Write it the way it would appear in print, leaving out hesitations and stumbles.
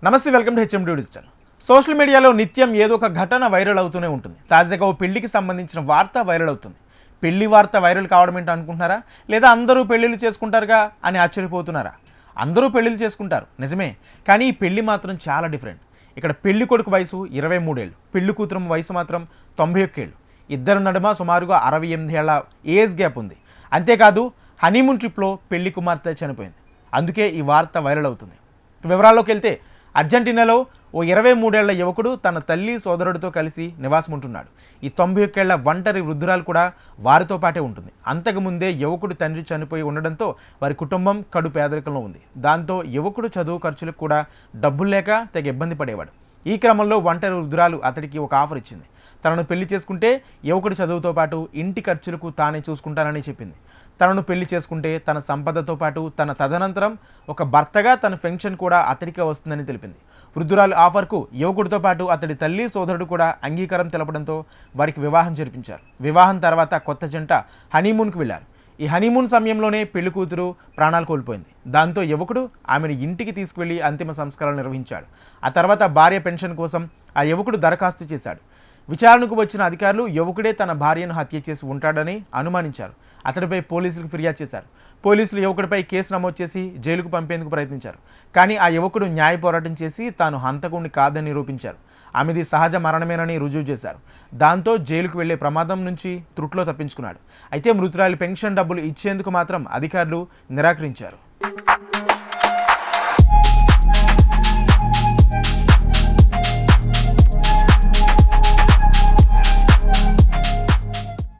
నమస్తే, welcome to HMD digital. Social మీడియాలో నిత్యం ఏదో ఒక ఘటన వైరల్ అవుతూనే ఉంటుంది. తాజాగా ఓ పెళ్లికి సంబంధించిన వార్త వైరల్ అవుతుంది. పెళ్లి వార్త వైరల్ కావడం ఏంటో అనుకుంటున్నారా? లేదా అందరూ పెళ్లిళ్ళు చేసుకుంటారుగా అని ఆశ్చర్యపోతున్నారా? అందరూ పెళ్లిళ్ళు చేసుకుంటారు, నిజమే. కానీ ఈ పెళ్లి మాత్రం చాలా డిఫరెంట్. ఇక్కడ పెళ్లి కొడుకు వయసు 23 ఏళ్ళు, పెళ్లి కూతురు వయసు మాత్రం 91 ఏళ్ళు. ఇద్దరు నడుమ సుమారుగా 68 ఏళ్ల ఏజ్ గ్యాప్ ఉంది. అంతేకాదు, హనీమూన్ ట్రిప్లో పెళ్లి కుమార్తె చనిపోయింది. అందుకే ఈ వార్త వైరల్ అవుతుంది. వివరాల్లోకి వెళ్తే, అర్జెంటీనాలో ఓ 23 ఏళ్ల యువకుడు తన తల్లి సోదరుడితో కలిసి నివాసం ఉంటున్నాడు. ఈ 91 ఏళ్ల ఒంటరి వృద్ధురాలు కూడా వారితో పాటే ఉంటుంది. అంతకుముందే యువకుడు తండ్రి చనిపోయి ఉండడంతో వారి కుటుంబం కడు పేదరికంలో ఉంది. దాంతో యువకుడు చదువు ఖర్చులకు కూడా డబ్బులు లేక తెగ ఇబ్బంది పడేవాడు. ఈ క్రమంలో ఒంటరి వృద్ధురాలు అతడికి ఒక ఆఫర్ ఇచ్చింది. తనను పెళ్లి చేసుకుంటే యువకుడి చదువుతో పాటు ఇంటి ఖర్చులకు తానే చూసుకుంటానని చెప్పింది. తనను పెళ్లి చేసుకుంటే తన సంపదతో పాటు తన తదనంతరం ఒక భర్తగా తన పెన్షన్ కూడా అతడికే వస్తుందని తెలిపింది. వృద్ధురాలు ఆఫర్కు యువకుడితో పాటు అతడి తల్లి సోదరుడు కూడా అంగీకారం తెలపడంతో వారికి వివాహం జరిపించారు. వివాహం తర్వాత కొత్త జంట హనీమూన్కి వెళ్లారు. ఈ హనీమూన్ సమయంలోనే పెళ్లి కూతురు ప్రాణాలు కోల్పోయింది. దాంతో యువకుడు ఆమెను ఇంటికి తీసుకువెళ్లి అంతిమ సంస్కారాలు నిర్వహించాడు. ఆ తర్వాత భార్య పెన్షన్ కోసం ఆ యువకుడు దరఖాస్తు చేశాడు. విచారణకు వచ్చిన అధికారులు యువకుడే తన భార్యను హత్య చేసి ఉంటాడని అనుమానించారు. అతడిపై పోలీసులకు ఫిర్యాదు చేశారు. పోలీసులు యువకుడిపై కేసు నమోదు చేసి జైలుకు పంపేందుకు ప్రయత్నించారు. కానీ ఆ యువకుడు న్యాయ పోరాటం చేసి తాను హంతకుడిని కాదని నిరూపించారు. ఆమెది సహజ మరణమేనని రుజువు చేశారు. దాంతో జైలుకు వెళ్లే ప్రమాదం నుంచి త్రుట్లో తప్పించుకున్నాడు. అయితే మృతురాలి పెన్షన్ డబ్బులు ఇచ్చేందుకు మాత్రం అధికారులు నిరాకరించారు.